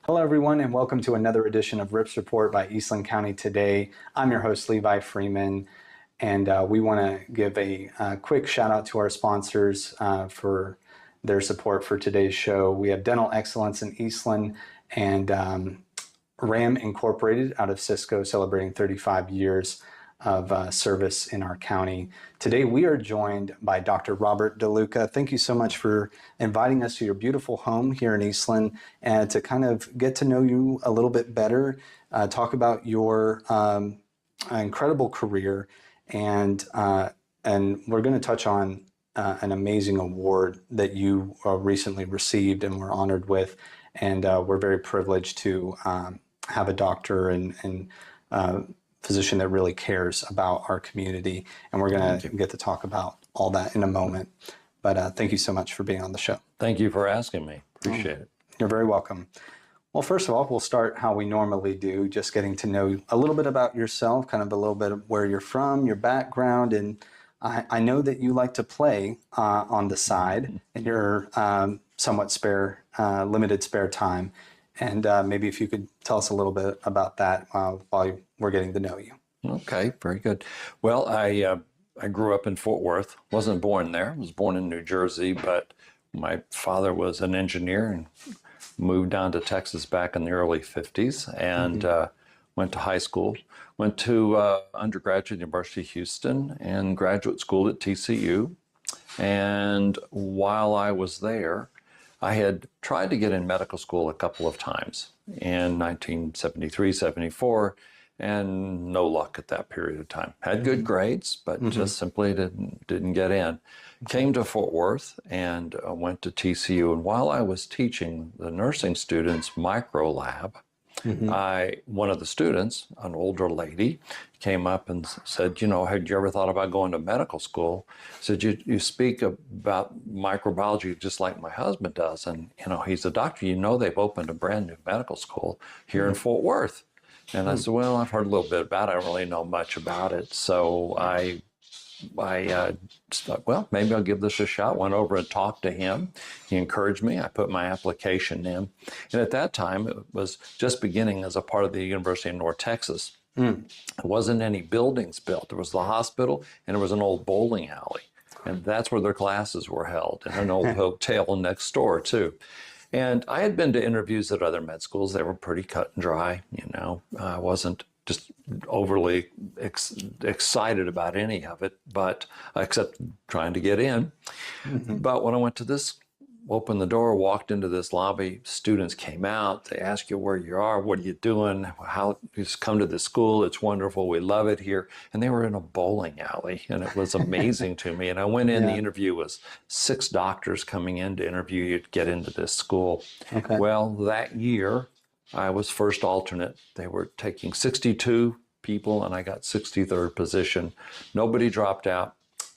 Hello, everyone, and welcome to another edition of Rips Report by Eastland County Today. I'm your host, Levi Freeman, and we want to give a quick shout out to our sponsors for their support for today's show. We have Dental Excellence in Eastland and RAM Incorporated out of Cisco, celebrating 35 years of service in our county. Today we are joined by Dr. Robert DeLuca. Thank you so much for inviting us to your beautiful home here in Eastland and to kind of get to know you a little bit better, talk about your incredible career, and we're going to touch on an amazing award that you recently received and were honored with, and we're very privileged to have a doctor and physician that really cares about our community, and we're going to get to talk about all that in a moment. But thank you so much for being on the show. Thank you for asking me. Appreciate it. You're very welcome. Well, first of all, we'll start how we normally do, just getting to know a little bit about yourself, kind of a little bit of where you're from, your background, and I know that you like to play on the side in your somewhat limited spare time. And maybe if you could tell us a little bit about that while we're getting to know you. Okay, very good. Well, I grew up in Fort Worth. Wasn't born there. I was born in New Jersey, but my father was an engineer and moved down to Texas back in the early 50s and went to high school. Went to undergraduate at University of Houston and graduate school at TCU. And while I was there, I had tried to get in medical school a couple of times in 1973, 74, and no luck at that period of time. Had good grades, but just simply didn't get in. Came to Fort Worth and went to TCU. And while I was teaching the nursing students micro lab, one of the students, an older lady, came up and said, you know, had you ever thought about going to medical school? Said, you speak about microbiology just like my husband does. And, you know, he's a doctor. You know, they've opened a brand new medical school here in Fort Worth. And I said, well, I've heard a little bit about it. I don't really know much about it. So I thought, well, maybe I'll give this a shot. Went over and talked to him. He encouraged me. I put my application in. And at that time, it was just beginning as a part of the University of North Texas. There wasn't any buildings built. There was the hospital, and there was an old bowling alley. And that's where their classes were held, in an old hotel next door, too. And I had been to interviews at other med schools. They were pretty cut and dry, you know. I wasn't just overly excited about any of it, but except trying to get in. But when I went to this, opened the door, walked into this lobby, students came out, they ask you where you are, what are you doing, how you just come to this school, it's wonderful, we love it here. And they were in a bowling alley, and it was amazing to me. And I went in, the interview was 6 doctors coming in to interview you to get into this school. Well, that year, I was first alternate. They were taking 62 people, and I got 63rd position. Nobody dropped out.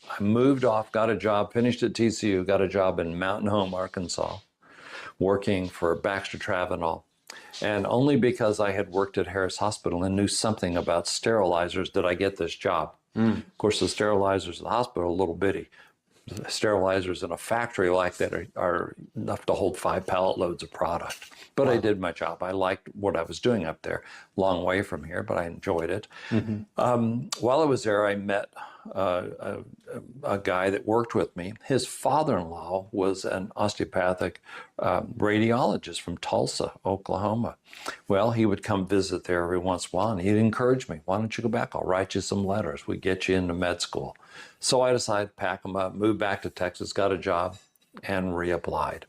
I moved off, got a job, finished at TCU, got a job in Mountain Home, Arkansas, working for Baxter Travenol. And only because I had worked at Harris Hospital and knew something about sterilizers did I get this job. Of course, the sterilizers at the hospital are a little bitty. The sterilizers in a factory like that are enough to hold 5 pallet loads of product. But I did my job. I liked what I was doing up there. Long way from here, but I enjoyed it. While I was there, I met a guy that worked with me. His father-in-law was an osteopathic radiologist from Tulsa, Oklahoma. Well, he would come visit there every once in a while, and he'd encourage me, why don't you go back? I'll write you some letters. We get you into med school. So I decided to pack them up, move back to Texas, got a job, and reapplied.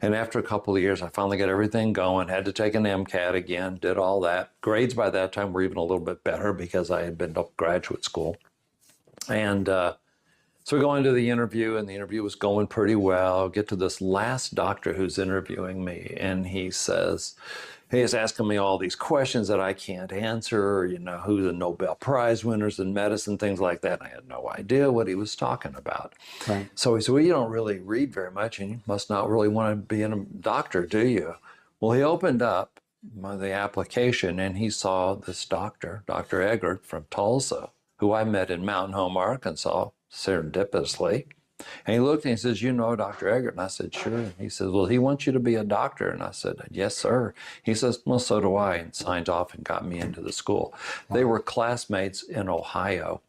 And after a couple of years, I finally got everything going, had to take an MCAT again, did all that. Grades by that time were even a little bit better because I had been to graduate school. And so we go into the interview, and the interview was going pretty well. Get to this last doctor who's interviewing me, and he says, he's asking me all these questions that I can't answer, you know, who the Nobel Prize winners in medicine, things like that. I had no idea what he was talking about. So he said, well, you don't really read very much, and you must not really want to be a doctor, do you? Well, he opened up the application, and he saw this doctor, Dr. Eggert from Tulsa, who I met in Mountain Home, Arkansas, serendipitously. And he looked and he says, you know Dr. Eggert? And I said, sure. And he says, well, he wants you to be a doctor. And I said, yes, sir. He says, well, so do I, and signed off and got me into the school. Wow. They were classmates in Ohio.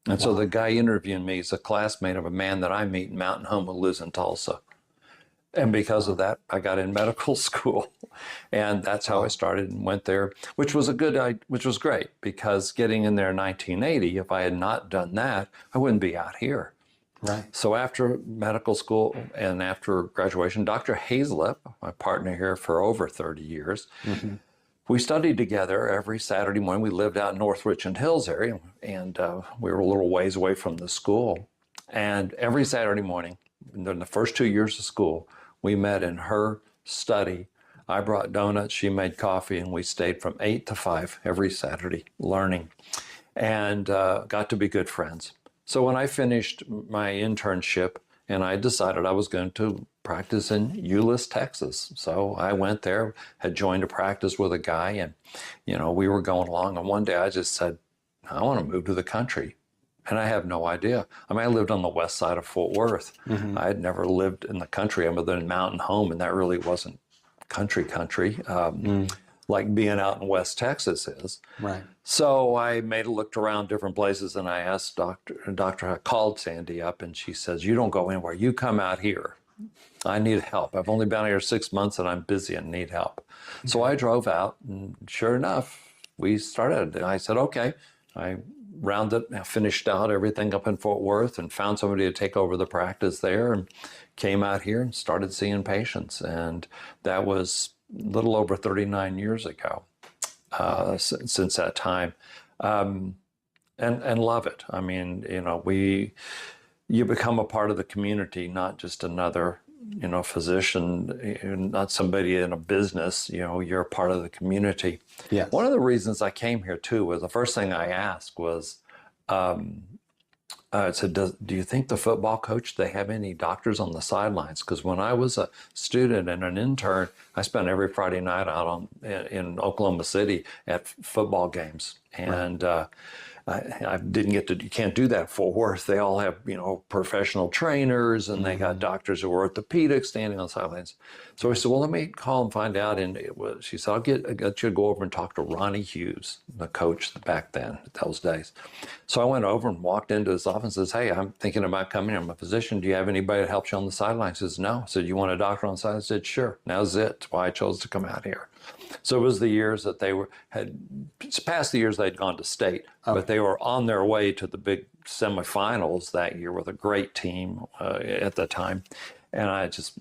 And so the guy interviewing me is a classmate of a man that I meet in Mountain Home who lives in Tulsa. And because of that, I got in medical school, and that's how I started and went there, which was great, because getting in there in 1980, if I had not done that, I wouldn't be out here. Right. So after medical school and after graduation, Dr. Hazlip, my partner here for over 30 years, we studied together every Saturday morning. We lived out in North Richland Hills area, and we were a little ways away from the school. And every Saturday morning, in the first 2 years of school, we met in her study. I brought donuts, she made coffee, and we stayed from 8 to 5 every Saturday learning, and got to be good friends. So when I finished my internship, and I decided I was going to practice in Euless, Texas. So I went there, had joined a practice with a guy, and we were going along, and one day I just said, I want to move to the country. And I have no idea. I mean, I lived on the west side of Fort Worth. I had never lived in the country other than Mountain Home, and that really wasn't country, like being out in West Texas is. Right. So I looked around different places, and I asked I called Sandy up, and she says, you don't go anywhere. You come out here. I need help. I've only been here 6 months, and I'm busy and need help. Okay. So I drove out, and sure enough, we started. And I said, okay. I finished out everything up in Fort Worth and found somebody to take over the practice there, and came out here and started seeing patients. And that was a little over 39 years ago since that time. And love it. I mean, you become a part of the community, not just another physician, not somebody in a business. You're a part of the community. Yes. One of the reasons I came here too was the first thing I asked was, I said, do you think the football coach, they have any doctors on the sidelines? Because when I was a student and an intern, I spent every Friday night out in Oklahoma City at football games. And I didn't get to, you can't do that in Fort Worth. They all have, professional trainers, and they got doctors who are orthopedics standing on the sidelines. So I said, well, let me call and find out. And she said, I'll get you to go over and talk to Ronnie Hughes, the coach back then, those days. So I went over and walked into his office and says, hey, I'm thinking about coming. I'm a physician. Do you have anybody that helps you on the sidelines? He says, no. I said, you want a doctor on the sidelines? I said, sure. Now's it. That's why I chose to come out here. So it was the years that it's past the years they'd gone to state, but they were on their way to the big semifinals that year with a great team at the time. And I just,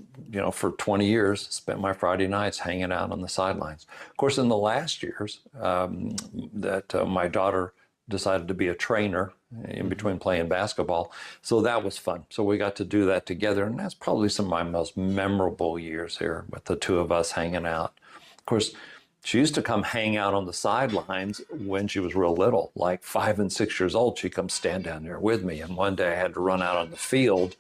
for 20 years, spent my Friday nights hanging out on the sidelines. Of course, in the last years my daughter decided to be a trainer in between playing basketball. So that was fun. So we got to do that together. And that's probably some of my most memorable years here, with the two of us hanging out. Of course, she used to come hang out on the sidelines when she was real little, like 5 and 6 years old. She'd come stand down there with me. And one day I had to run out on the field.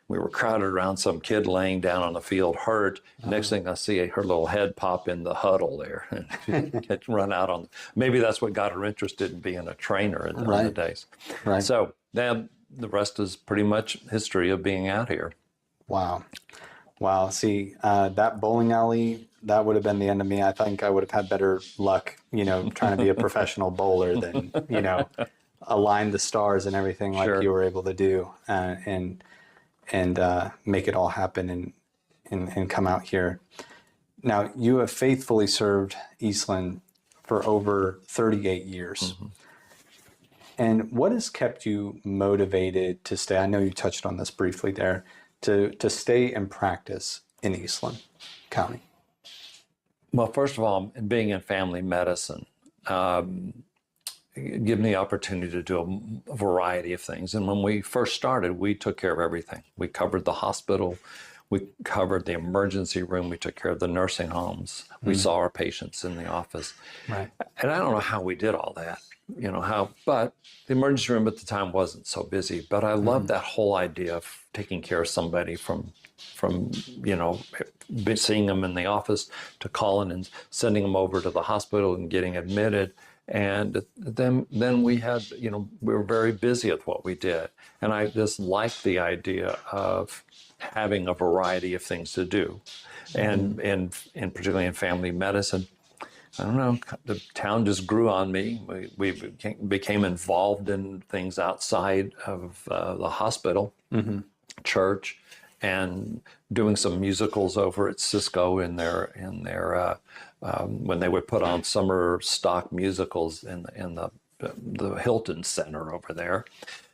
We were crowded around some kid laying down on the field hurt. Next thing I see, her little head pop in the huddle there and get run out on. Maybe that's what got her interested in being a trainer in the days. Right. So now the rest is pretty much history of being out here. Wow. See, that bowling alley, that would have been the end of me. I think I would have had better luck, trying to be a professional bowler than, align the stars and everything like you were able to do, and make it all happen and come out here. Now, you have faithfully served Eastland for over 38 years. And what has kept you motivated to stay? I know you touched on this briefly there, to stay and practice in Eastland County. Well, first of all, being in family medicine gave me the opportunity to do a variety of things. And when we first started, we took care of everything. We covered the hospital. We covered the emergency room. We took care of the nursing homes. We saw our patients in the office. Right. And I don't know how we did all that, but the emergency room at the time wasn't so busy. But I loved that whole idea of taking care of somebody from seeing them in the office to calling and sending them over to the hospital and getting admitted. And then we had, we were very busy with what we did. And I just liked the idea of having a variety of things to do. And particularly in family medicine, I don't know, the town just grew on me. We became involved in things outside of the hospital, church, and doing some musicals over at Cisco in their when they would put on summer stock musicals in the Hilton Center over there.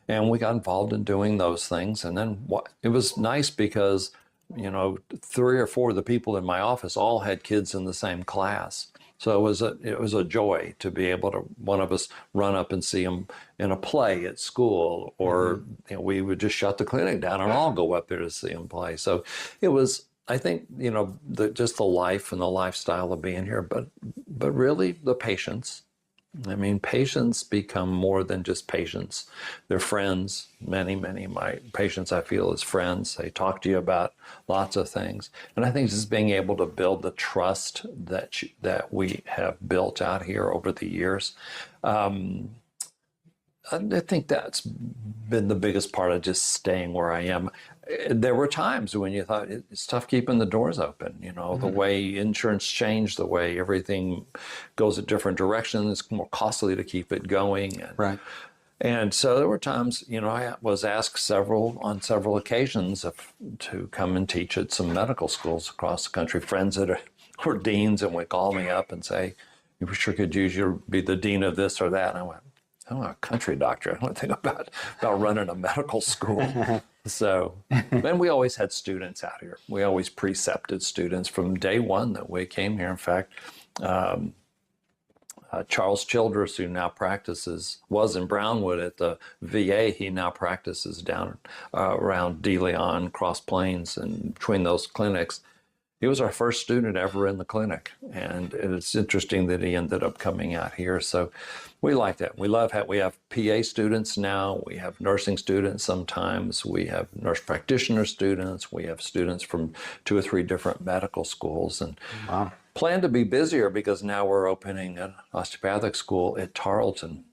And we got involved in doing those things. And then it was nice because, 3 or 4 of the people in my office all had kids in the same class. So it was a joy to be able to, one of us run up and see them in a play at school, or we would just shut the clinic down and all go up there to see them play. So it was, I think, just the life and the lifestyle of being here, but really the patients. I mean, patients become more than just patients. They're friends. Many of my patients I feel as friends. They talk to you about lots of things. And I think just being able to build the trust that we have built out here over the years, I think that's been the biggest part of just staying where I am. There were times when you thought it's tough keeping the doors open, the way insurance changed, the way everything goes a different direction. It's more costly to keep it going. Right. And so there were times, I was asked on several occasions to come and teach at some medical schools across the country. Friends that were deans and would call me up and say, "We sure could use you to be the dean of this or that." And I went, "I'm a country doctor. I don't think about running a medical school." So, and we always had students out here. We always precepted students from day one that we came here. In fact, Charles Childress, who now was in Brownwood at the VA. He now practices down around De Leon, Cross Plains, and between those clinics. He was our first student ever in the clinic, and it's interesting that he ended up coming out here. So we like that. We have PA students now. We have nursing students sometimes. We have nurse practitioner students. We have students from 2 or 3 different medical schools, and plan to be busier because now we're opening an osteopathic school at Tarleton.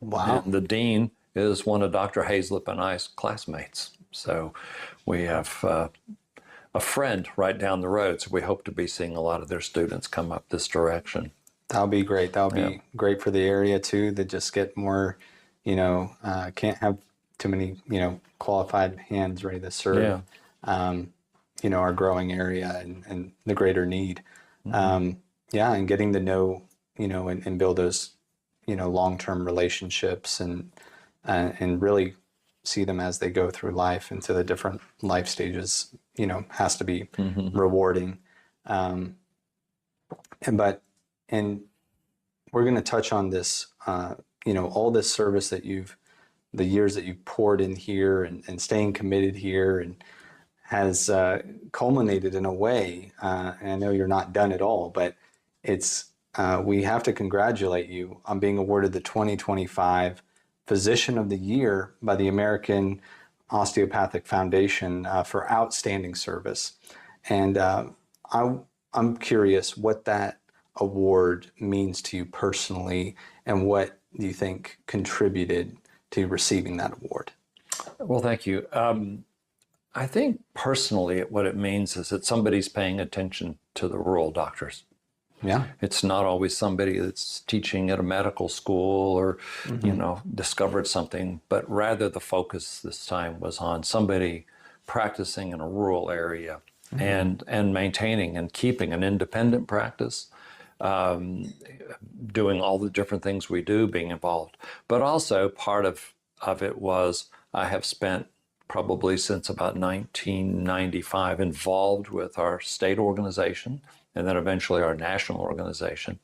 Wow. And the dean is one of Dr. Hazlip and I's classmates. So we have a friend right down the road. So we hope to be seeing a lot of their students come up this direction. That'll be great. That'll be great for the area too, to just get more, can't have too many, qualified hands ready to serve, our growing area and the greater need. And getting to know, and build those, long-term relationships and really see them as they go through life into the different life stages, has to be rewarding. And we're going to touch on this, all this service that the years that you've poured in here and staying committed here and has culminated in a way, and I know you're not done at all, but we have to congratulate you on being awarded the 2025 Physician of the Year by the American Osteopathic Foundation for outstanding service. And I'm curious what that award means to you personally, and what do you think contributed to receiving that award? Well, thank you. I think personally what it means is that somebody's paying attention to the rural doctors. Yeah. It's not always somebody that's teaching at a medical school or, discovered something, but rather the focus this time was on somebody practicing in a rural area and maintaining and keeping an independent practice, doing all the different things we do, being involved. But also part of it was I have spent probably since about 1995 involved with our state organization and then eventually our national organization.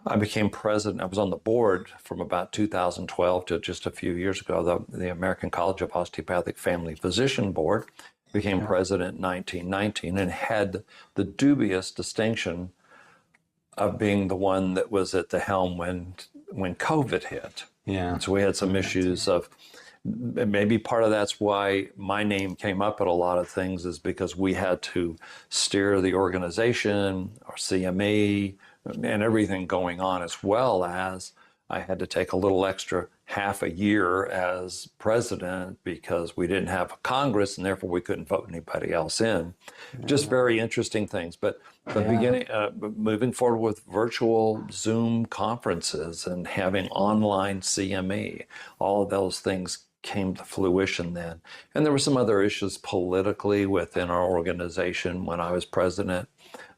I became president. I was on the board from about 2012 to just a few years ago, the American College of Osteopathic Family Physician Board. Became president in 1919 and had the dubious distinction of being the one that was at the helm when COVID hit. Yeah. And so we had some issues of, maybe part of that's why my name came up at a lot of things, is because we had to steer the organization, our CME, and everything going on, as well as I had to take a little extra half a year as president because we didn't have a Congress and therefore we couldn't vote anybody else in. Just very interesting things. But beginning, moving forward with virtual Zoom conferences and having online CME, all of those things came to fruition then. And there were some other issues politically within our organization when I was president,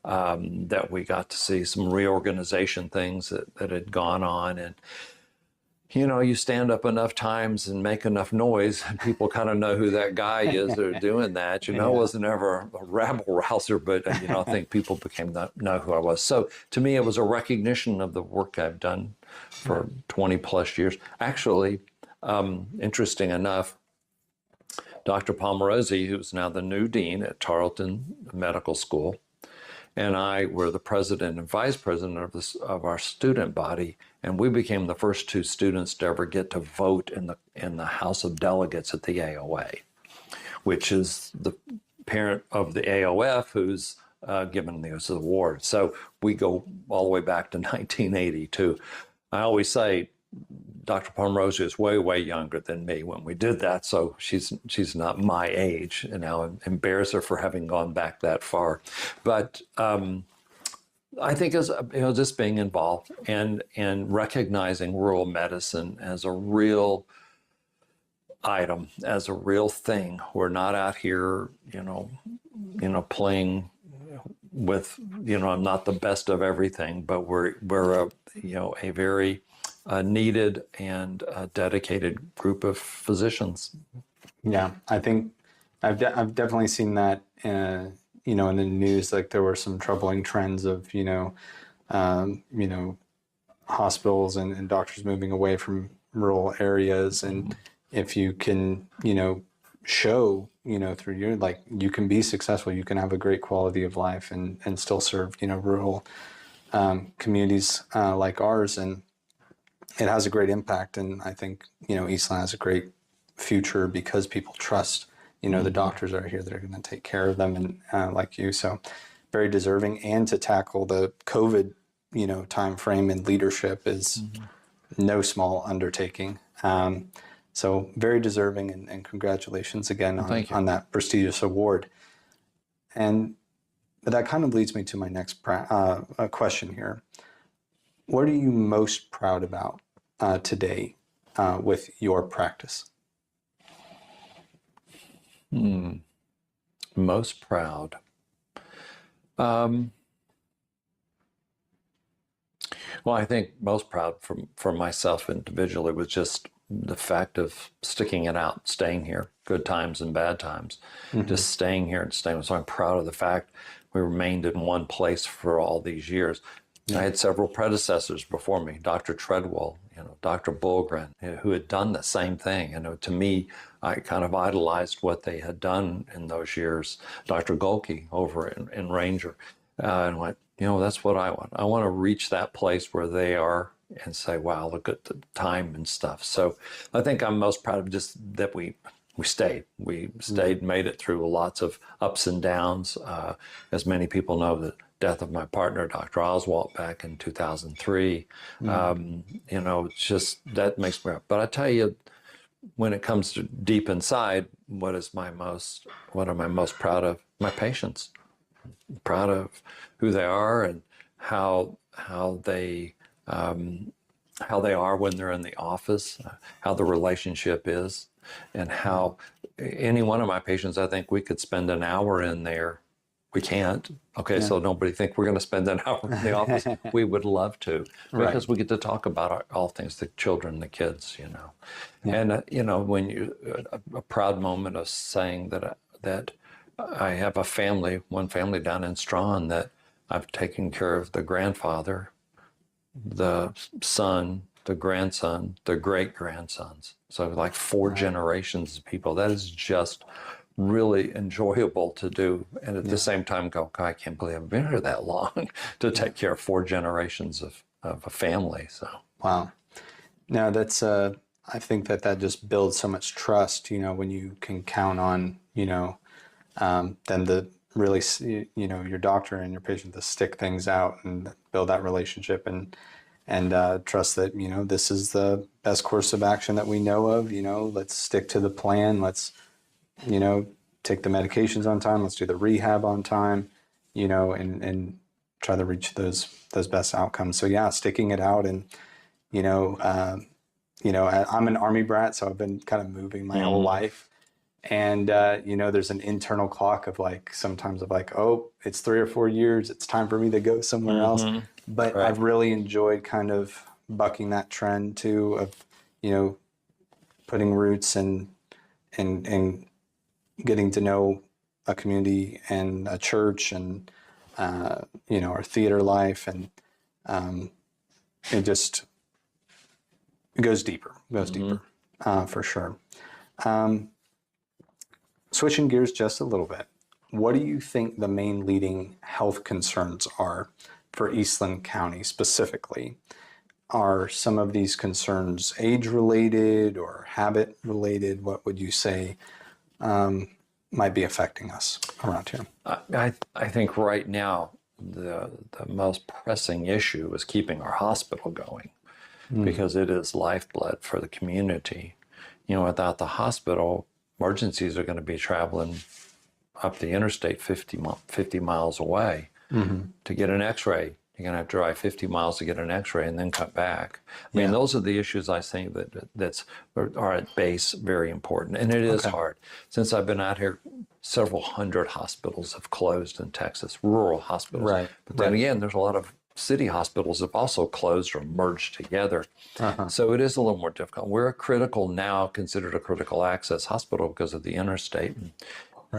that we got to see some reorganization things that had gone on. And, you know, you stand up enough times and make enough noise, and people kind of know who that guy is that are doing that. You know, I wasn't ever a rabble rouser, but, you know, I think people became know who I was. So to me, it was a recognition of the work I've done for 20 plus years. Actually, interesting enough, Dr. Plummer St, who's now the new dean at Tarleton Medical School, and I were the president and vice president of our student body, and we became the first two students to ever get to vote in the House of Delegates at the AOA, which is the parent of the AOF, who's given this award. So we go all the way back to 1982. I always say Dr. Plummer St is way, way younger than me when we did that, so she's not my age, and I embarrass her for having gone back that far. But I think as you know, just being involved and recognizing rural medicine as a real item, as a real thing. We're not out here, you know, playing with, you know, I'm not the best of everything, but we're a, you know, a very needed and dedicated group of physicians. Yeah, I think I've definitely seen that, you know, in the news. Like there were some troubling trends of, you know, hospitals and doctors moving away from rural areas. And if you can, you know, show, you know, through your, like, you can be successful, you can have a great quality of life and still serve, you know, rural communities like ours. And it has a great impact. And I think, you know, Eastland has a great future because people trust, you know, the doctors that are here that are going to take care of them, and like you. So very deserving. And to tackle the COVID, you know, time frame and leadership is no small undertaking. So very deserving, and congratulations again on that prestigious award. And that kind of leads me to my next question here. What are you most proud about today with your practice? Most proud. Well, I think most proud for myself individually was just the fact of sticking it out, staying here, good times and bad times, just staying here and staying. So I'm proud of the fact we remained in one place for all these years. I had several predecessors before me, Dr. Treadwell, you know, Dr. Bulgren, who had done the same thing. You know, to me, I kind of idolized what they had done in those years. Dr. Golke over in Ranger, and went, you know, that's what I want. I want to reach that place where they are and say, wow, look at the time and stuff. So I think I'm most proud of just that we stayed. We stayed, made it through lots of ups and downs. As many people know, the death of my partner, Dr. Oswalt, back in 2003. You know, it's just, that makes me proud. But I tell you, when it comes to deep inside, what am I most proud of? My patients. Proud of who they are and how they are when they're in the office, how the relationship is, and how any one of my patients, I think we could spend an hour in there. We can't. Okay, so nobody think we're going to spend an hour in the office. We would love to, because we get to talk about all things, the children, the kids, you know. And, you know, when you, a proud moment of saying that I have a family, one family down in Strawn, that I've taken care of the grandfather, the son, the grandson, the great-grandsons. So like 4 generations of people. That is just really enjoyable to do. And at the same time go, God, I can't believe I've been here that long to take care of 4 generations of a family. So wow. Now that's, I think that just builds so much trust, you know, when you can count on, you know, then the really, your doctor and your patient to stick things out and build that relationship and trust that, this is the best course of action that we know of. Let's stick to the plan. Let's, take the medications on time. Let's do the rehab on time, and try to reach those best outcomes. So yeah, sticking it out. And, I'm an Army brat, so I've been kind of moving my whole life. And, there's an internal clock of sometimes of oh, it's 3 or 4 years. It's time for me to go somewhere else. But I've really enjoyed kind of bucking that trend too of, putting roots and getting to know a community and a church and, our theater life. And it goes deeper, for sure. Switching gears just a little bit, what do you think the main leading health concerns are for Eastland County specifically? Are some of these concerns age-related or habit-related? What would you say might be affecting us around here? I think right now the most pressing issue is keeping our hospital going because it is lifeblood for the community. Without the hospital, emergencies are going to be traveling up the interstate 50 miles away to get an x-ray. You're going to have to drive 50 miles to get an x-ray and then come back. I mean, those are the issues I think that are at base very important. And it is hard. Since I've been out here, several hundred hospitals have closed in Texas, rural hospitals. Right. But then again, there's a lot of city hospitals have also closed or merged together. So it is a little more difficult. We're considered a critical access hospital because of the interstate. And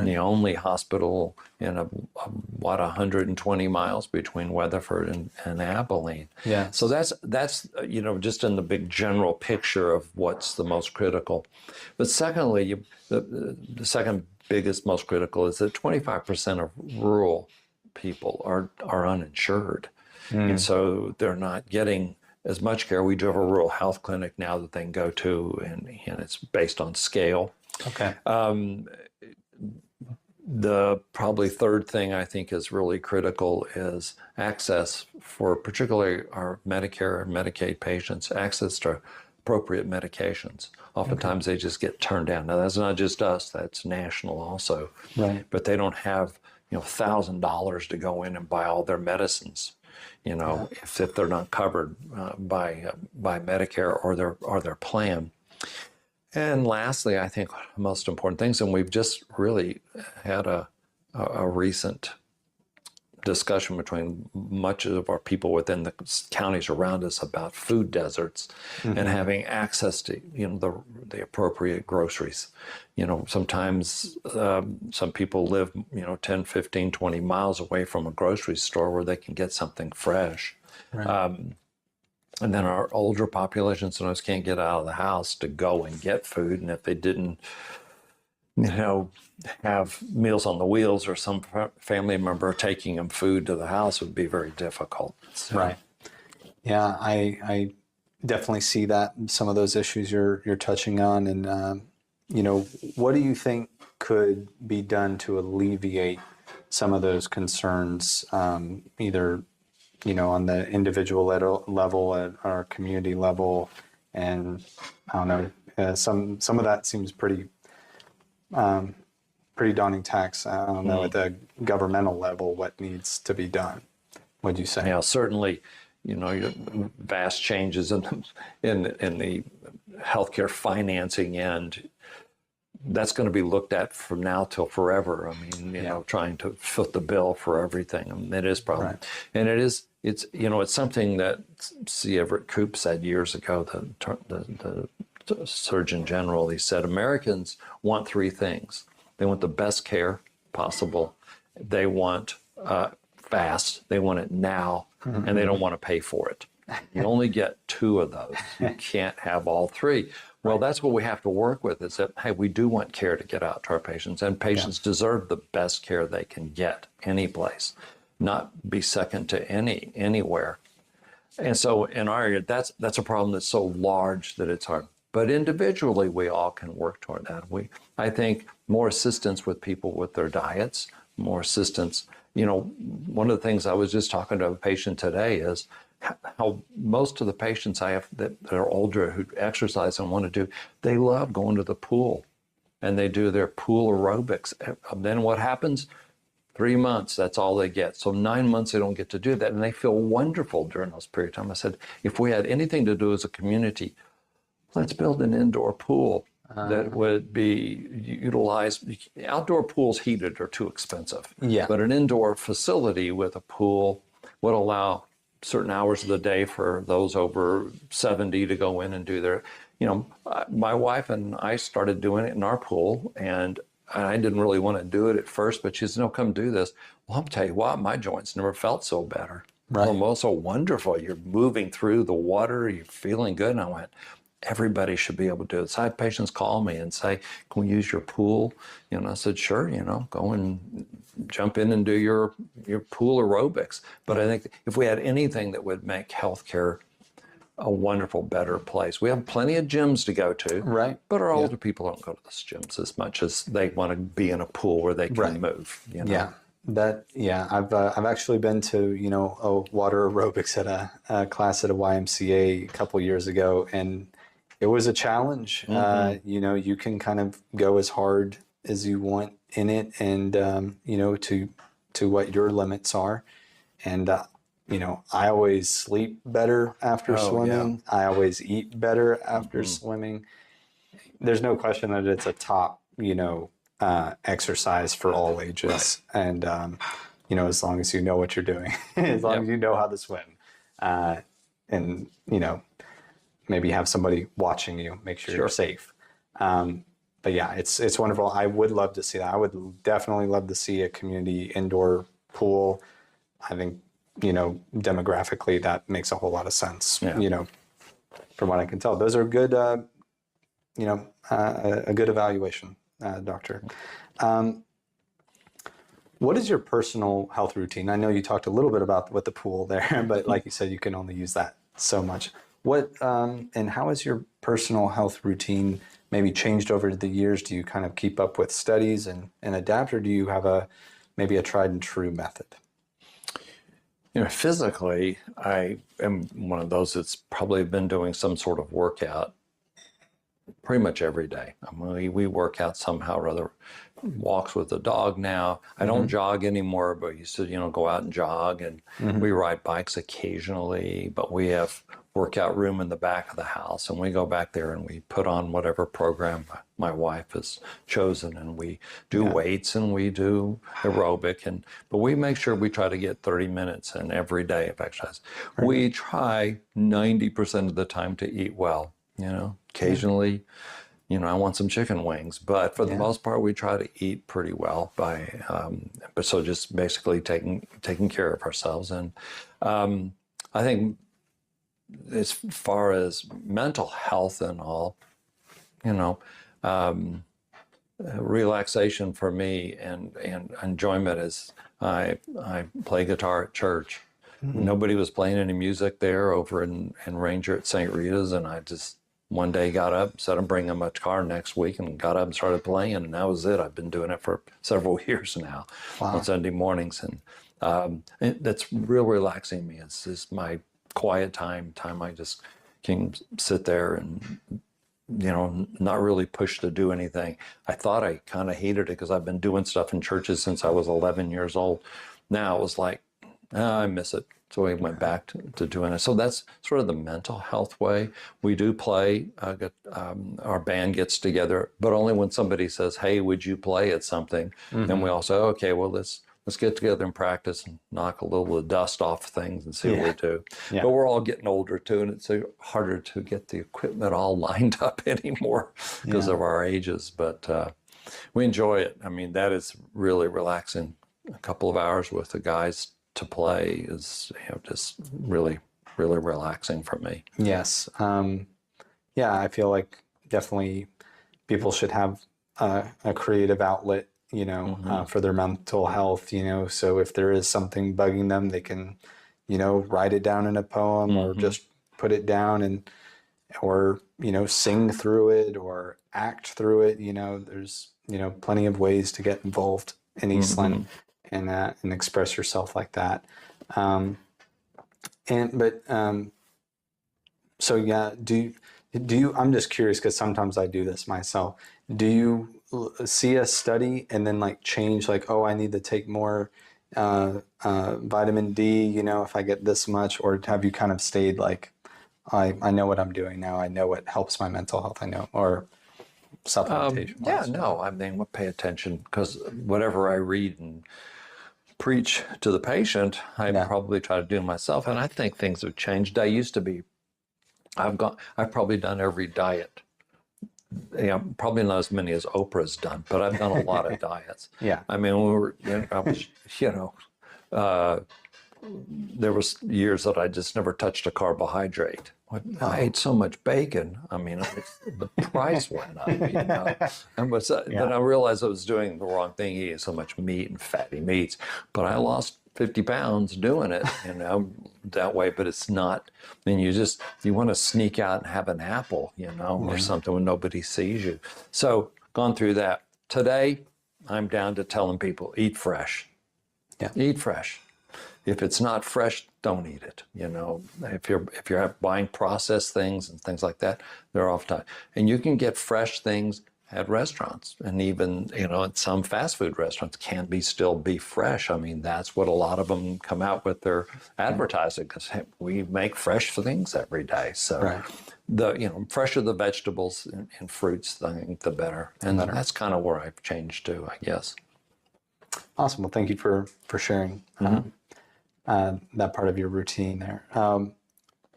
the only hospital in 120 miles between Weatherford and Abilene. Yeah. So that's just in the big general picture of what's the most critical. But secondly, the second biggest most critical is that 25% of rural people are uninsured. And so they're not getting as much care. We do have a rural health clinic now that they can go to, and it's based on scale. Okay. The probably third thing I think is really critical is access for particularly our Medicare and Medicaid patients, access to appropriate medications. Oftentimes they just get turned down. Now that's not just us, that's national also. Right. But they don't have $1,000 to go in and buy all their medicines. If they're not covered by Medicare or their plan. And lastly, I think the most important things, and we've just really had a recent discussion between much of our people within the counties around us about food deserts and having access to the appropriate groceries. Sometimes some people live 10, 15, 20 miles away from a grocery store where they can get something fresh. Right. And then our older population sometimes can't get out of the house to go and get food. And if they didn't, have Meals on the Wheels or some family member taking them food to the house would be very difficult. So. Right. Yeah, I definitely see that, some of those issues you're touching on. And, what do you think could be done to alleviate some of those concerns, either on the individual level, at our community level, and I don't know, some of that seems pretty daunting task. I don't know at the governmental level what needs to be done. What'd you say? Yeah, certainly, vast changes in the healthcare financing end. That's going to be looked at from now till forever. I mean, trying to foot the bill for everything. I mean, it is a problem. Right. And it's something that C. Everett Koop said years ago, the Surgeon General. He said, Americans want three things. They want the best care possible. They want fast. They want it now. And they don't want to pay for it. You only get two of those. You can't have all three. Well, that's what we have to work with, is that, hey, we do want care to get out to our patients, and patients deserve the best care they can get any place, not be second to anywhere. And so in our area, that's a problem that's so large that it's hard. But individually, we all can work toward that. I think more assistance with people with their diets, more assistance. You know, one of the things I was just talking to a patient today is how most of the patients I have that are older who exercise and want to do, they love going to the pool and they do their pool aerobics. Then what happens? 3 months, that's all they get. So 9 months, they don't get to do that. And they feel wonderful during those periods of time. I said, if we had anything to do as a community, let's build an indoor pool that would be utilized. Outdoor pools heated are too expensive. Yeah. But an indoor facility with a pool would allow certain hours of the day for those over 70 to go in and do their, you know, my wife and I started doing it in our pool, and I didn't really want to do it at first, but she said, no, come do this. Well, I'll tell you what, my joints never felt so better. Right. Almost so wonderful. You're moving through the water, you're feeling good. And I went, everybody should be able to do it. So I had patients call me and say, can we use your pool? You know, I said, sure, you know, go and jump in and do your pool aerobics. But I think if we had anything that would make healthcare a wonderful, better place. We have plenty of gyms to go to, Right. but our older people don't go to those gyms as much as they want to be in a pool where they can move. You know? I've actually been to, you know, a water aerobics at a class at a YMCA a couple years ago, and it was a challenge. You know, you can kind of go as hard as you want in it, and you know, to what your limits are, and you know, I always sleep better after swimming. Yeah. I always eat better after swimming. There's no question that it's a top, you know, exercise for all ages. Right. And, you know, as long as you know what you're doing, as long as you know how to swim, and, you know, maybe have somebody watching you, make sure you're safe. But yeah, it's wonderful. I would love to see that. I would definitely love to see a community indoor pool. I think, you know, demographically, that makes a whole lot of sense, you know, from what I can tell. Those are good, you know, a good evaluation, doctor. What is your personal health routine? I know you talked a little bit about with the pool there, but like you said, you can only use that so much. What, and how has your personal health routine maybe changed over the years? Do you kind of keep up with studies and adapt, or do you have maybe a tried and true method? You know, physically, I am one of those that's probably been doing some sort of workout pretty much every day. I mean, we work out somehow or other. Walks with the dog now. I don't jog anymore, but used to, you know, go out and jog, and we ride bikes occasionally, but we have workout room in the back of the house, and we go back there and we put on whatever program my wife has chosen, and we do weights and we do aerobic, but we make sure we try to get 30 minutes in every day of exercise. Right. We try 90% of the time to eat well, you know, occasionally, you know, I want some chicken wings, but for the most part, we try to eat pretty well but so just basically taking care of ourselves. And I think as far as mental health and all, you know, relaxation for me and enjoyment is I play guitar at church. Nobody was playing any music there over in Ranger at St. Rita's, and I just one day got up, said I'm bringing my guitar next week, and got up and started playing, and that was it. I've been doing it for several years now on Sunday mornings, and that's real relaxing me. It's just my quiet time I just can sit there and, you know, not really pushed to do anything. I thought I kind of hated it because I've been doing stuff in churches since I was 11 years old. Now it was like, I miss it. So we went back to doing it. So that's sort of the mental health way. We do play, our band gets together, but only when somebody says, hey, would you play at something? Then we all say, okay, well, let's get together and practice and knock a little of the dust off things and see what we do. But we're all getting older too, and it's harder to get the equipment all lined up anymore because of our ages. But we enjoy it. I mean, that is really relaxing. A couple of hours with the guys to play is, you know, just really, really relaxing for me. Yes. I feel like definitely people should have a creative outlet, you know, for their mental health, you know, so if there is something bugging them, they can, you know, write it down in a poem or just put it down or, you know, sing through it or act through it. You know, there's, you know, plenty of ways to get involved in Eastland. and express yourself like that. So yeah, do you, I'm just curious because sometimes I do this myself. Do you see a study and then like change, like, oh, I need to take more vitamin D, you know, if I get this much, or have you kind of stayed like, I know what I'm doing now. I know what helps my mental health. I know, or supplementation. Yeah, no, I mean, we'll pay attention because whatever I read and preach to the patient, I probably try to do myself. And I think things have changed. I used to be, I've probably done every diet. Yeah, probably not as many as Oprah's done, but I've done a lot of diets. Yeah. I mean, when we were, I was, there was years that I just never touched a carbohydrate. I ate so much bacon. I mean, the price went up, you know. Then I realized I was doing the wrong thing, eating so much meat and fatty meats. But I lost 50 pounds doing it, you know, that way. But it's not, I mean, you want to sneak out and have an apple, you know, or something when nobody sees you. So gone through that. Today, I'm down to telling people, eat fresh. Yeah. Eat fresh. If it's not fresh, don't eat it. You know, if you're buying processed things and things like that, they're off time. And you can get fresh things at restaurants, and even, you know, at some fast food restaurants can still be fresh. I mean, that's what a lot of them come out with their advertising, because we make fresh things every day. So the fresher the vegetables and fruits, I think the better. And that's kind of where I've changed to, I guess. Awesome. Well, thank you for sharing that part of your routine there.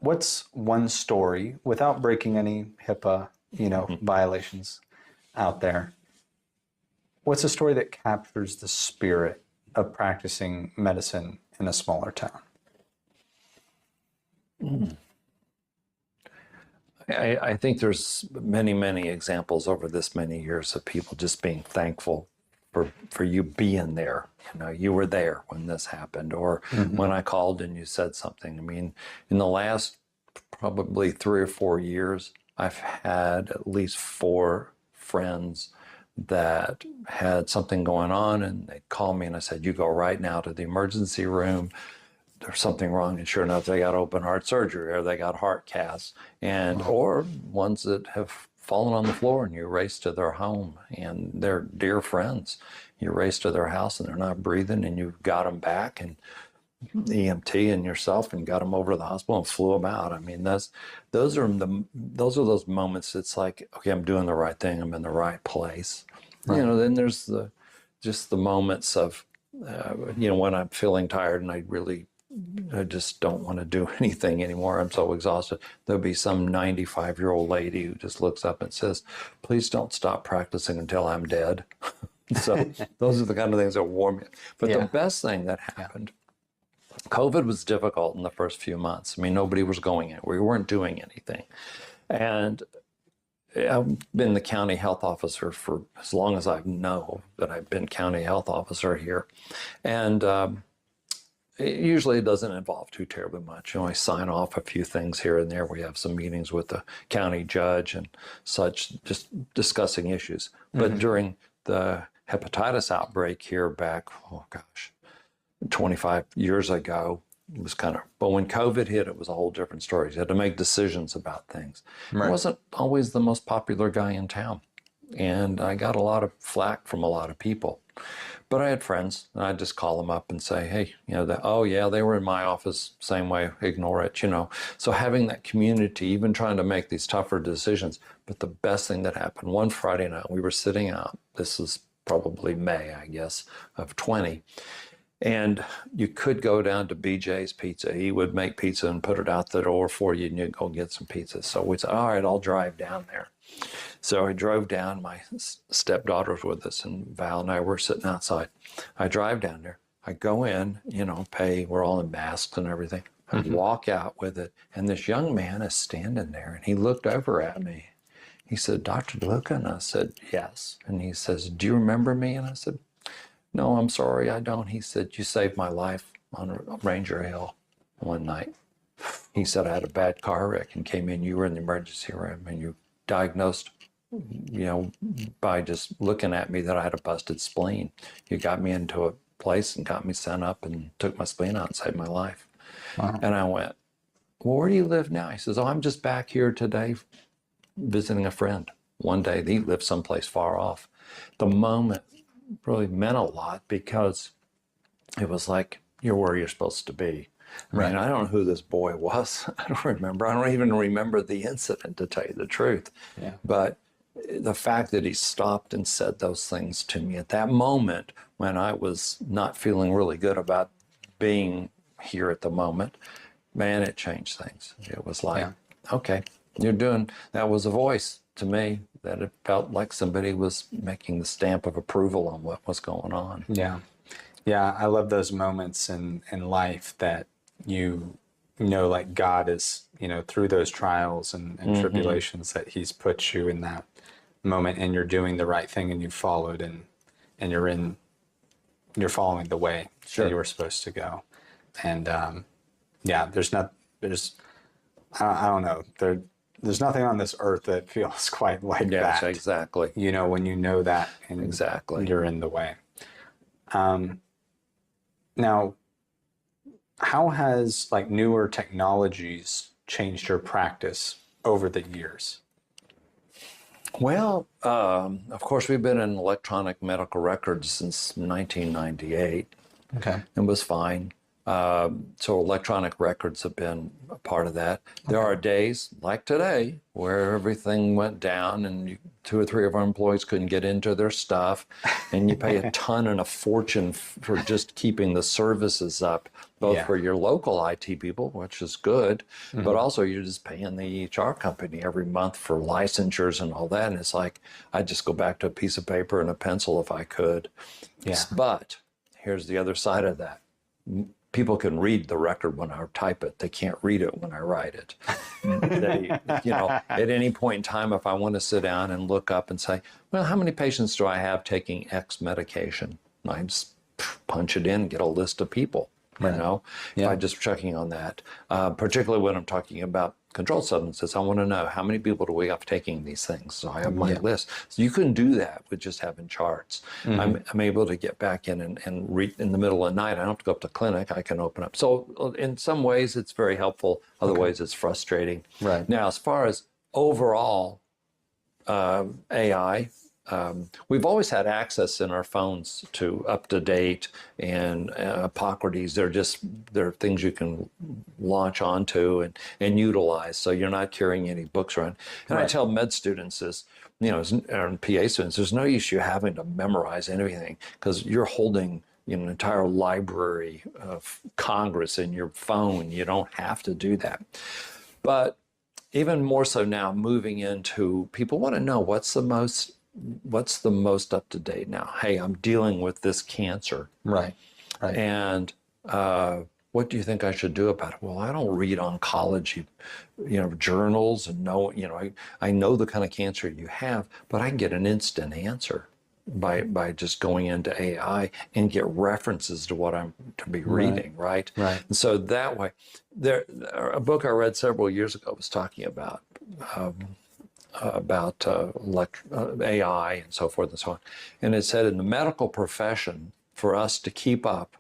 What's one story, without breaking any HIPAA, violations out there, what's a story that captures the spirit of practicing medicine in a smaller town? I think there's many, many examples over this many years of people just being thankful for you being there. You know, you were there when this happened, or when I called and you said something. I mean, in the last probably 3 or 4 years, I've had at least 4 friends that had something going on, and they called me and I said, you go right now to the emergency room. There's something wrong. And sure enough, they got open heart surgery, or they got heart casts, or ones that have fallen on the floor, and you race to their home, and they're dear friends. You race to their house and they're not breathing, and you got them back, and EMT and yourself, and got them over to the hospital and flew them out. I mean, those are those moments. It's like, okay, I'm doing the right thing. I'm in the right place. Right. You know, then there's the moments of, when I'm feeling tired and I just don't want to do anything anymore. I'm so exhausted. There'll be some 95-year-old lady who just looks up and says, please don't stop practicing until I'm dead. So those are the kind of things that warm me. But the best thing that happened, COVID was difficult in the first few months. I mean, nobody was going in. We weren't doing anything. And I've been the county health officer for as long as I know that I've been county health officer here. And usually it doesn't involve too terribly much. I sign off a few things here and there. We have some meetings with the county judge and such, just discussing issues. But during the hepatitis outbreak here back, 25 years ago, it was but when COVID hit, it was a whole different story. You had to make decisions about things. Right. I wasn't always the most popular guy in town, and I got a lot of flack from a lot of people. But I had friends, and I'd just call them up and say, hey, they were in my office, same way, ignore it, So having that community, even trying to make these tougher decisions. But the best thing that happened, one Friday night, we were sitting out, this is probably May, I guess, of 20, and you could go down to BJ's Pizza. He would make pizza and put it out the door for you, and you'd go get some pizza. So we said, all right, I'll drive down there. So I drove down. My stepdaughter's with us, and Val and I were sitting outside. I drive down there. I go in, pay. We're all in masks and everything. I walk out with it, and this young man is standing there, and he looked over at me. He said, Dr. DeLuca? And I said, yes. And he says, do you remember me? And I said, no, I'm sorry, I don't. He said, you saved my life on Ranger Hill one night. He said, I had a bad car wreck and came in. You were in the emergency room, and you diagnosed, by just looking at me, that I had a busted spleen. You got me into place and got me sent up and took my spleen out and saved my life. Wow. And I went, well, where do you live now? He says, oh, I'm just back here today visiting a friend. One day he lived someplace far off. The moment really meant a lot because it was like, you're where you're supposed to be. I mean, I don't know who this boy was. I don't remember. I don't even remember the incident, to tell you the truth. Yeah. But the fact that he stopped and said those things to me at that moment when I was not feeling really good about being here at the moment, man, it changed things. It was like, okay, that was a voice to me that it felt like somebody was making the stamp of approval on what was going on. Yeah. Yeah, I love those moments in life that you know, like God is, through those trials and tribulations, that he's put you in that moment and you're doing the right thing and you followed and you're following the way that you were supposed to go. And I don't know, there's nothing on this earth that feels quite like that. Exactly. When you know that and you're in the way. Now, how has newer technologies changed your practice over the years? Well, of course, we've been in electronic medical records since 1998. Okay. It was fine. So electronic records have been a part of that. There are days like today where everything went down and 2 or 3 of our employees couldn't get into their stuff, and you pay a ton and a fortune for just keeping the services up, both for your local IT people, which is good, but also you're just paying the EHR company every month for licensures and all that. And it's like, I'd just go back to a piece of paper and a pencil if I could. Yeah. But here's the other side of that. People can read the record when I type it. They can't read it when I write it. At any point in time, if I want to sit down and look up and say, well, how many patients do I have taking X medication? I just punch it in and get a list of people, by just checking on that. Particularly when I'm talking about controlled substances, I want to know how many people do we have taking these things. So I have my list. So you couldn't do that with just having charts. I'm able to get back in and read in the middle of the night. I don't have to go up to clinic. I can open up. So in some ways, it's very helpful. Other ways, it's frustrating. Right. Now, as far as overall AI, we've always had access in our phones to UpToDate and Hippocrates. They're things you can launch onto and utilize. So you're not carrying any books around. And I tell med students and PA students, there's no use you having to memorize anything because you're holding an entire library of Congress in your phone. You don't have to do that. But even more so now, moving into, people want to know what's the most up to date now. Hey, I'm dealing with this cancer. Right. And what do you think I should do about it? Well, I don't read oncology, journals and know, I know the kind of cancer you have, but I can get an instant answer by just going into AI and get references to what I'm to be reading, right? Right. And so that way, a book I read several years ago was talking about AI and so forth and so on. And it said in the medical profession, for us to keep up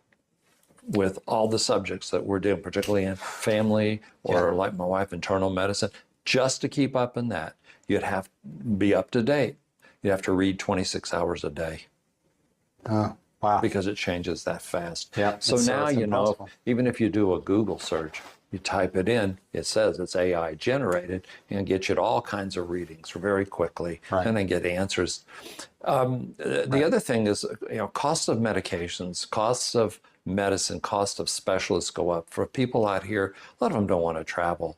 with all the subjects that we're doing, particularly in family or like my wife, internal medicine, just to keep up in that, you'd have to be up to date. You'd have to read 26 hours a day. Oh, wow. Because it changes that fast. Yeah. So now, even if you do a Google search, you type it in, it says it's AI generated and gets you to all kinds of readings very quickly and then get answers. The other thing is, cost of medications, costs of medicine, cost of specialists go up. For people out here, a lot of them don't want to travel.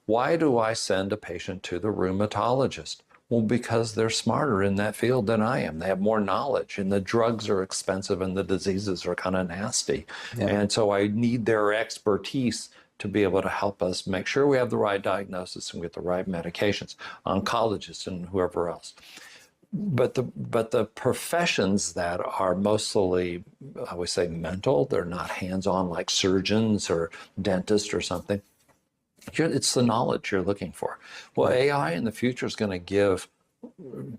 Why do I send a patient to the rheumatologist? Well, because they're smarter in that field than I am. They have more knowledge, and the drugs are expensive and the diseases are kind of nasty. Yeah. And so I need their expertise to be able to help us make sure we have the right diagnosis and get the right medications, oncologists and whoever else. But the professions that are mostly, I would say, mental, they're not hands-on like surgeons or dentists or something. It's the knowledge you're looking for. Well, AI in the future is going to give,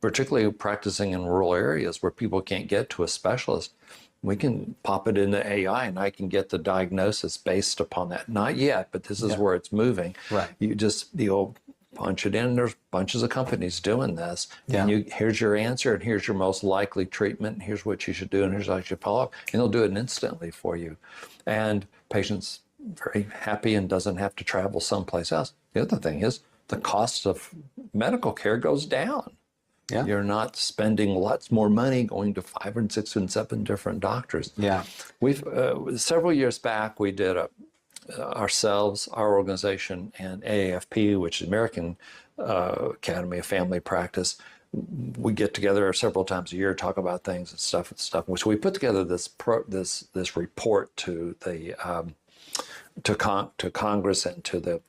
particularly practicing in rural areas where people can't get to a specialist, we can pop it into AI and I can get the diagnosis based upon that. Not yet, but this is where it's moving. Right. You'll punch it in. There's bunches of companies doing this. Yeah. And here's your answer, and here's your most likely treatment, and here's what you should do, and here's how you should follow up. And they'll do it instantly for you. And patients very happy and doesn't have to travel someplace else. The other thing is the cost of medical care goes down. Yeah. You're not spending lots more money going to 5 and 6 and 7 different doctors. Yeah. We've several years back we did ourselves, our organization, and AAFP, which is American Academy of Family Practice. We get together several times a year, talk about things and stuff. So we put together this report to the to Congress and to the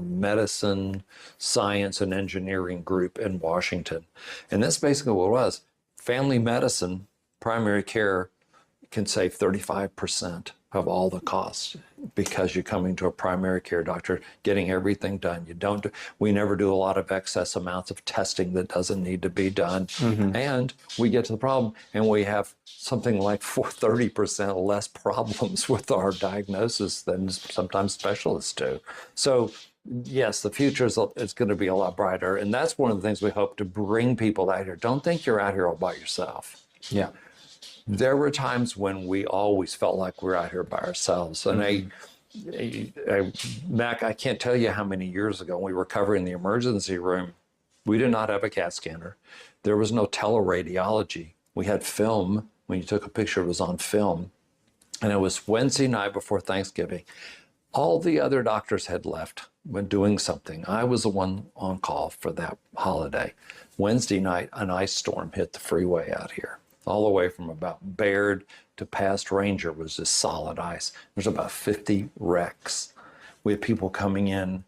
Medicine, Science, and Engineering group in Washington. And that's basically what it was. Family medicine, primary care, can save 35% of all the costs because you're coming to a primary care doctor, getting everything done. We never do a lot of excess amounts of testing that doesn't need to be done. And we get to the problem and we have something like 30% less problems with our diagnosis than sometimes specialists do. So yes, the future is going to be a lot brighter. And that's one of the things we hope to bring people out here. Don't think you're out here all by yourself. Yeah. There were times when we always felt like we're out here by ourselves. And Mac, I can't tell you how many years ago we were covering the emergency room. We did not have a CAT scanner. There was no teleradiology. We had film. When you took a picture, it was on film. And it was Wednesday night before Thanksgiving. All the other doctors had left when doing something. I was the one on call for that holiday. Wednesday night, an ice storm hit the freeway out here. All the way from about Baird to past Ranger was just solid ice. There's about 50 wrecks. We had people coming in.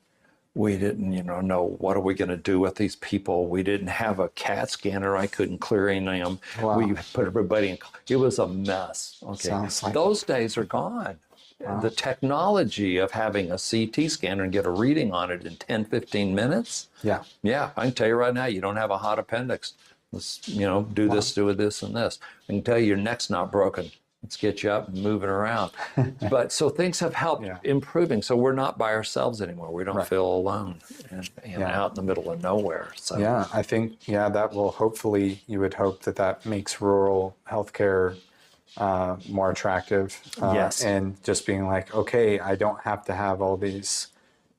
We didn't, know what are we going to do with these people. We didn't have a CAT scanner. I couldn't clear any of them. Wow. We put everybody in. It was a mess. Okay, Sounds like those days are gone. Wow. The technology of having a CT scanner and get a reading on it in 10, 15 minutes. Yeah. Yeah, I can tell you right now, you don't have a hot appendix. Let's, do this, do this, and this. I can tell you your neck's not broken. Let's get you up and moving around. But so things have helped improving. So we're not by ourselves anymore. We don't feel alone and out in the middle of nowhere. So Yeah, I think, that will hopefully, you would hope that makes rural healthcare more attractive. Yes. And just being like, okay, I don't have to have all these,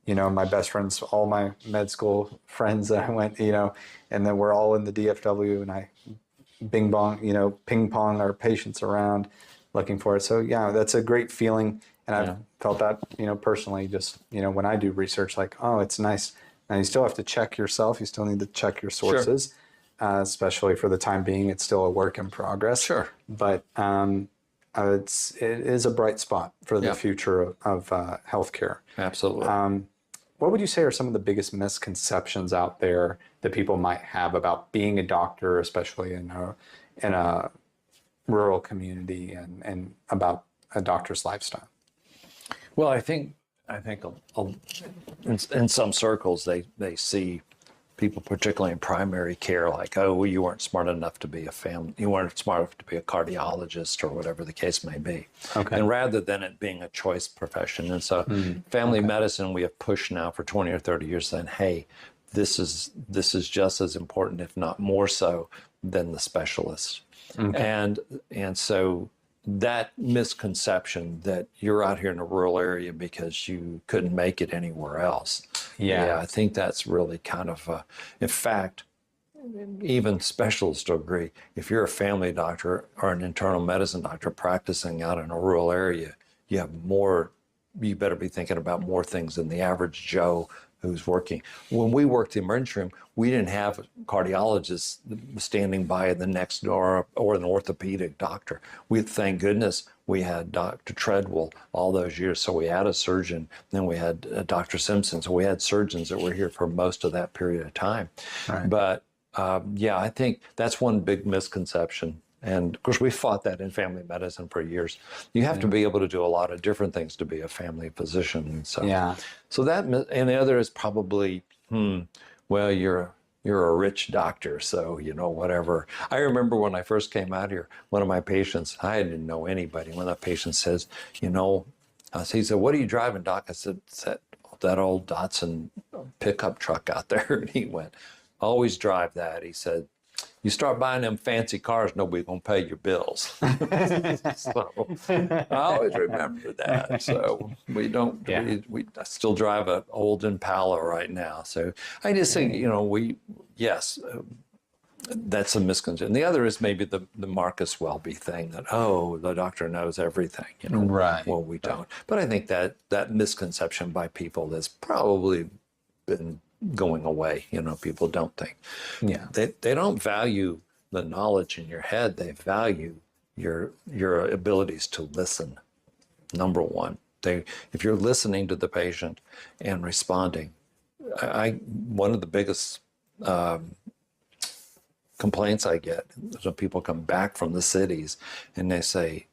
my best friends, all my med school friends that I went, and then we're all in the DFW and I ping pong our patients around looking for it. So that's a great feeling. And I've felt that, personally, just, when I do research, like, oh, it's nice. Now you still have to check yourself. You still need to check your sources, especially for the time being. It's still a work in progress. Sure. But it is a bright spot for the future of healthcare. Absolutely. What would you say are some of the biggest misconceptions out there that people might have about being a doctor, especially in a rural community, and about a doctor's lifestyle? Well, I think in some circles they see people, particularly in primary care, like, oh, well, you weren't smart enough to be you weren't smart enough to be a cardiologist or whatever the case may be. Okay. And rather than it being a choice profession. And so family medicine, we have pushed now for 20 or 30 years saying, hey, this is just as important, if not more so, than the specialist. Okay. And so that misconception that you're out here in a rural area because you couldn't make it anywhere else. Yeah, I think that's really kind of, in fact, even specialists will agree. If you're a family doctor or an internal medicine doctor practicing out in a rural area, you better be thinking about more things than the average Joe who's working. When we worked the emergency room, we didn't have cardiologists standing by the next door or an orthopedic doctor. Thank goodness, we had Dr. Treadwell all those years, so we had a surgeon. Then we had Dr. Simpson, so we had surgeons that were here for most of that period of time. Right. But I think that's one big misconception. And of course, we fought that in family medicine for years. You have to be able to do a lot of different things to be a family physician. So, so that, and the other is probably, well, you're you're a rich doctor, so, whatever. I remember when I first came out here, one of my patients, I didn't know anybody. When that patient says, he said, "What are you driving, Doc?" I said, that old Datsun pickup truck out there. And he went, "Always drive that." He said, "You start buying them fancy cars, nobody's going to pay your bills." So I always remember that. So we don't, I still drive an old Impala right now. So I just think, yes, that's a misconception. The other is maybe the Marcus Welby thing that, the doctor knows everything, Right. Well, we don't. But I think that misconception by people has probably been going away. People don't think. Yeah. They don't value the knowledge in your head. They value your abilities to listen. Number one, if you're listening to the patient and responding, one of the biggest complaints I get is when people come back from the cities and they say,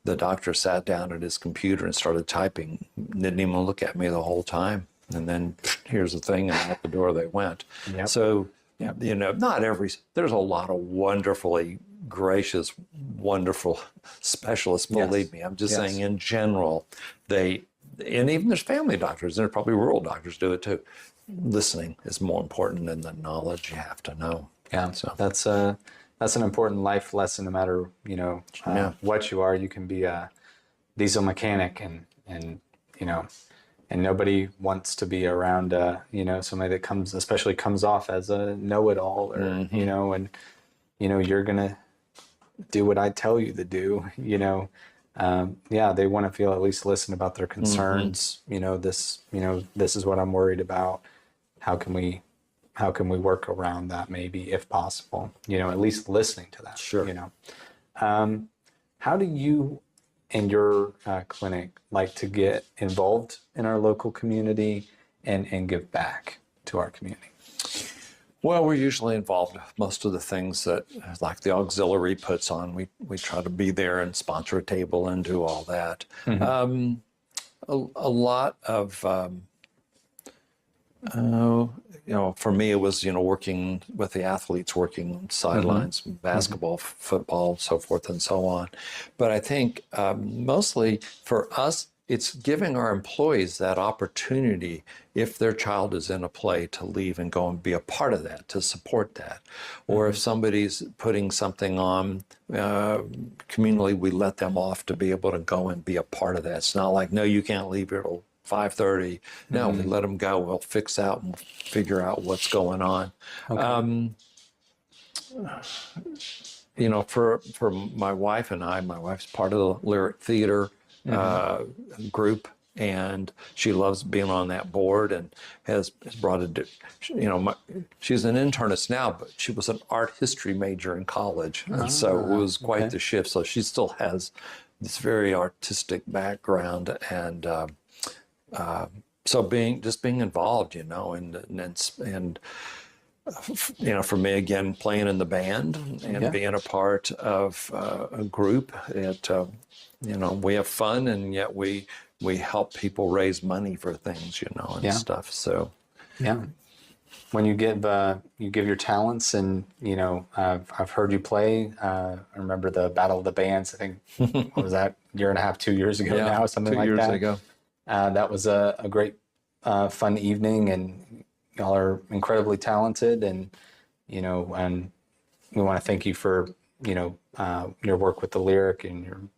the doctor sat down at his computer and started typing, didn't even look at me the whole time. And then here's the thing, and out the door they went. Yep. So, there's a lot of wonderfully gracious, wonderful specialists, believe me. I'm just saying in general, and even there's family doctors, and there's probably rural doctors do it too. Listening is more important than the knowledge you have to know. Yeah, so that's an important life lesson. No matter what you are, you can be a diesel mechanic, and nobody wants to be around somebody that especially comes off as a know-it-all, or and you're gonna do what I tell you to do. They want to feel at least listened about their concerns. This is what I'm worried about. How can we work around that, maybe, if possible, at least listening to that. Sure. How do you and your clinic like to get involved in our local community and give back to our community? Well, we're usually involved in most of the things that, like the auxiliary puts on. We try to be there and sponsor a table and do all that. A lot of, for me, it was, working with the athletes, working sidelines, basketball, football, so forth and so on. But I think mostly for us, it's giving our employees that opportunity, if their child is in a play, to leave and go and be a part of that, to support that. Or if somebody's putting something on, communally, we let them off to be able to go and be a part of that. It's not like, no, you can't leave here till 5:30. No, we let them go. We'll fix out and figure out what's going on. Okay. For my wife and I, my wife's part of the Lyric Theater group, and she loves being on that board and has brought she's an internist now, but she was an art history major in college. And so it was quite the shift. So she still has this very artistic background, and so being involved, and for me, again, playing in the band and being a part of a group, we have fun, and yet we help people raise money for things, and stuff. So, when you give your talents, and I've heard you play. I remember the Battle of the Bands. I think what was that, year and a half, 2 years ago now, something like that. 2 years ago. That was a great, fun evening, and y'all are incredibly talented, and and we want to thank you for your work with the Lyric and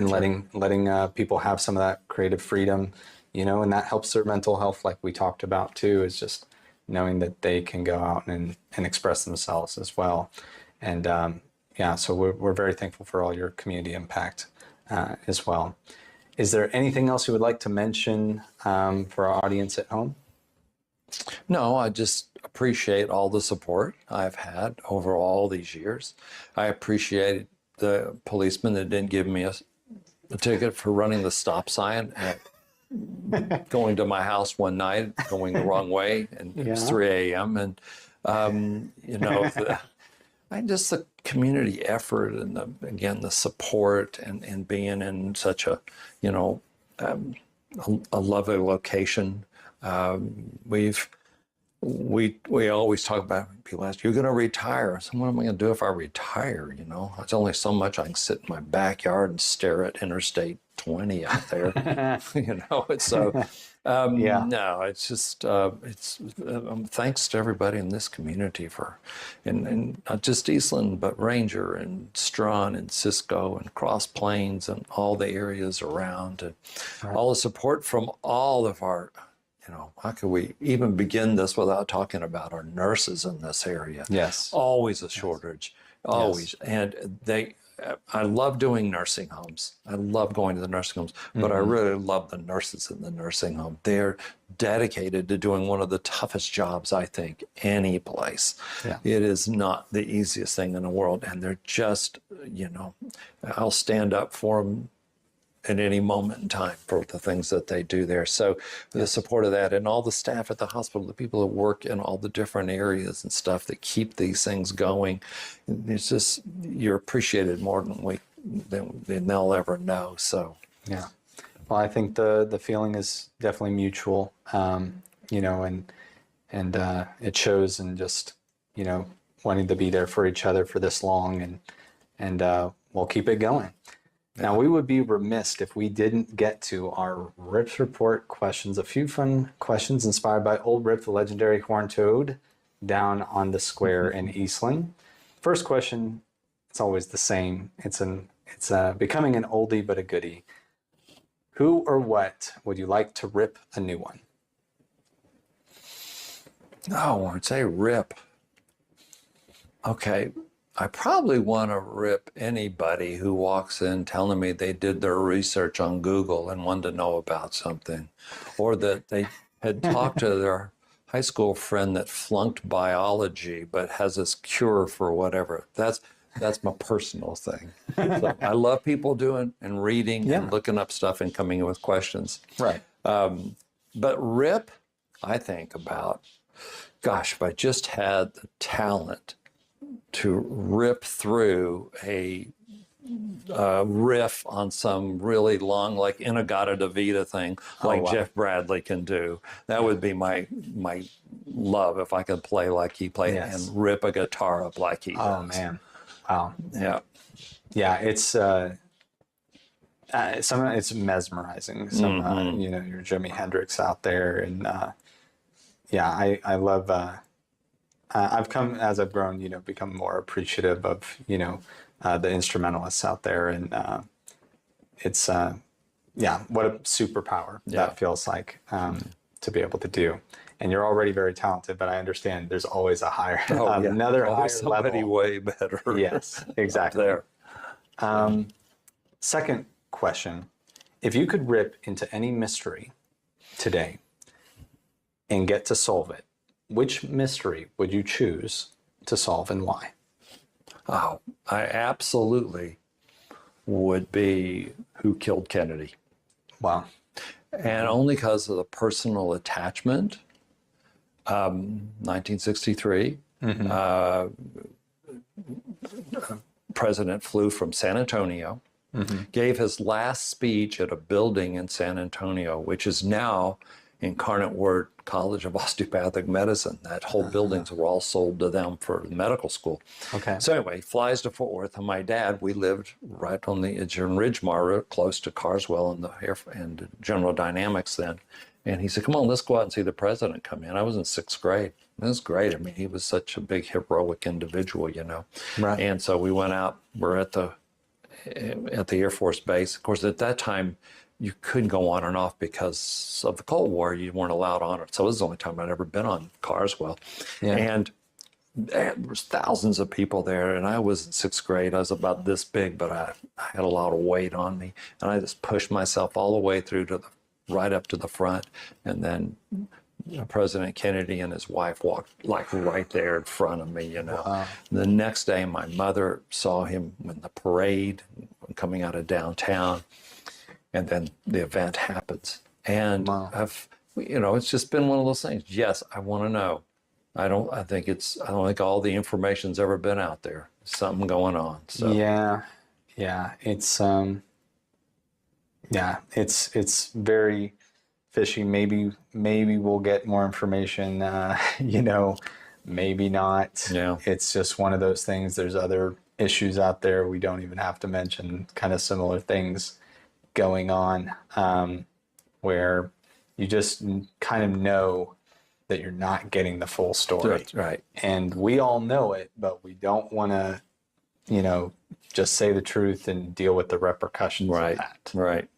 letting people have some of that creative freedom, and that helps their mental health, like we talked about too, is just knowing that they can go out and express themselves as well. And so we're very thankful for all your community impact as well. Is there anything else you would like to mention for our audience at home? No, I just appreciate all the support I've had over all these years. I appreciate the policeman that didn't give me a ticket for running the stop sign at going to my house one night, going the wrong way, and it was 3 a.m. And, the community effort, and the support, and being in such a lovely location. we always talk about, people ask, you're going to retire. So what am I going to do if I retire? You know, it's only so much I can sit in my backyard and stare at Interstate 20 out there. You know, it's so, Yeah. no, it's just, thanks to everybody in this community for, and not just Eastland, but Ranger and Strawn and Cisco and Cross Plains and all the areas around, and all the support from all of our, you know, how could we even begin this without talking about our nurses in this area? Yes. Always a shortage, always. Yes. And I love doing nursing homes. I love going to the nursing homes, but I really love the nurses in the nursing home. They're dedicated to doing one of the toughest jobs, I think, any place. Yeah. It is not the easiest thing in the world. And they're just, you know, I'll stand up for them at any moment in time for the things that they do there. So the support of that, and all the staff at the hospital, the people that work in all the different areas and stuff that keep these things going, it's just, you're appreciated more than they'll ever know. So yeah, well, I think the feeling is definitely mutual, you know, and it shows in just, you know, wanting to be there for each other for this long, and we'll keep it going. Now, we would be remiss if we didn't get to our Rips Report questions. A few fun questions inspired by Old Rip, the legendary horned toad, down on the square in Eastland. First question, it's always the same. It's becoming an oldie but a goodie. Who or what would you like to rip a new one? Oh, I'd say rip. Okay. I probably want to rip anybody who walks in telling me they did their research on Google and wanted to know about something, or that they had talked to their high school friend that flunked biology but has this cure for whatever. That's my personal thing. So I love people doing and reading and looking up stuff and coming in with questions. Right. But rip, I think about, gosh, if I just had the talent to rip through a riff on some really long, like Inagata-Davida thing, like Jeff Bradley can do. That would be my love, if I could play like he played and rip a guitar up like he does. Oh man, wow. Yeah, yeah. It's it's mesmerizing. Some you know, your Jimi Hendrix out there, and I love. I've come, as I've grown, you know, become more appreciative of, you know, the instrumentalists out there, and it's what a superpower that feels like to be able to do. And you're already very talented, but I understand there's always a higher, another higher somebody level. way better. Yes, exactly. There. Second question: if you could rip into any mystery today and get to solve it, which mystery would you choose to solve, and why? Oh, I absolutely would be who killed Kennedy. Wow. And only because of the personal attachment. 1963, President flew from San Antonio, gave his last speech at a building in San Antonio, which is now Incarnate Word College of Osteopathic Medicine. That whole buildings were all sold to them for medical school. Okay. So anyway, flies to Fort Worth, and my dad, we lived right on the edge in Ridgemar, close to Carswell and General Dynamics then. And he said, come on, let's go out and see the president come in. I was in 6th grade. It was great. I mean, he was such a big, heroic individual, you know. Right. And so we went out. We're at the Air Force Base. Of course, at that time, you couldn't go on and off because of the Cold War. You weren't allowed on it. So it was the only time I'd ever been on Carswell. Yeah. And there was thousands of people there. And I was in 6th grade. I was about this big, but I had a lot of weight on me. And I just pushed myself all the way through to right up to the front. And then President Kennedy and his wife walked like right there in front of me, you know. Wow. The next day, my mother saw him in the parade coming out of downtown. And then the event happens. And it's just been one of those things. Yes, I want to know. I don't think all the information's ever been out there. There's something going on. So it's it's very fishy. Maybe we'll get more information. Maybe not. Yeah. It's just one of those things. There's other issues out there we don't even have to mention, kind of similar things going on, where you just kind of know that you're not getting the full story. That's right. And we all know it, but we don't want to, just say the truth and deal with the repercussions of that. Right.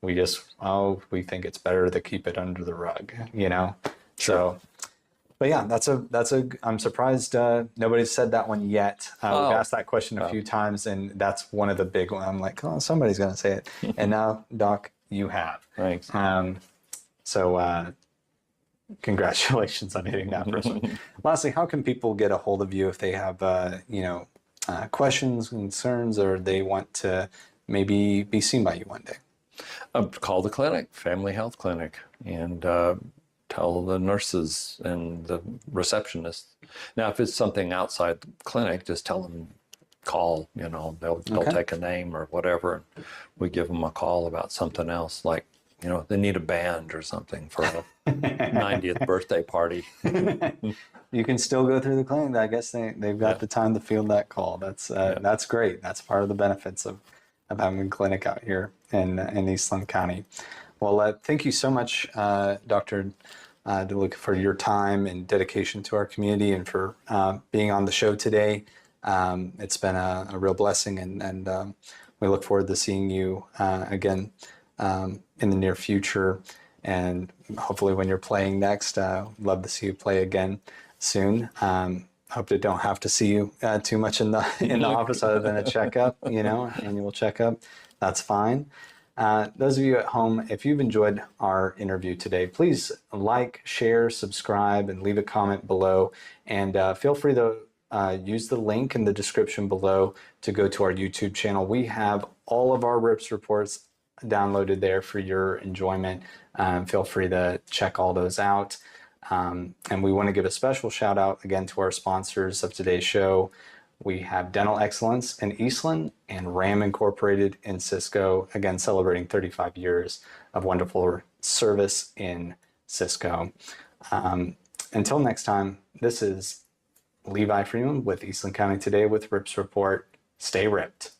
We think it's better to keep it under the rug, So, but yeah, I'm surprised nobody's said that one yet. We've asked that question a few times, and that's one of the big ones. I'm like, oh, somebody's going to say it. And now, Doc, you have. Thanks. So congratulations on hitting that first one. Lastly, how can people get a hold of you if they have, questions, concerns, or they want to maybe be seen by you one day? Call the clinic, Family Health Clinic, and tell the nurses and the receptionists. Now, if it's something outside the clinic, just tell them, call, they'll take a name or whatever. And we give them a call about something else, like, they need a band or something for a 90th birthday party. You can still go through the clinic. I guess they've got the time to field that call. That's great. That's part of the benefits of having a clinic out here in Eastland County. Well, thank you so much, Dr. DeLuca, for your time and dedication to our community and for being on the show today. It's been a real blessing, and we look forward to seeing you again in the near future, and hopefully when you're playing next, love to see you play again soon. Hope to don't have to see you too much in the office other than a checkup, annual checkup. That's fine. Those of you at home, if you've enjoyed our interview today, please like, share, subscribe, and leave a comment below. And feel free to use the link in the description below to go to our YouTube channel. We have all of our RIPS reports downloaded there for your enjoyment. Feel free to check all those out. And we want to give a special shout out again to our sponsors of today's show. We have Dental Excellence in Eastland and RAM Incorporated in Cisco, again celebrating 35 years of wonderful service in Cisco. Until next time, this is Levi Freeman with Eastland County Today with RIPS Report. Stay ripped.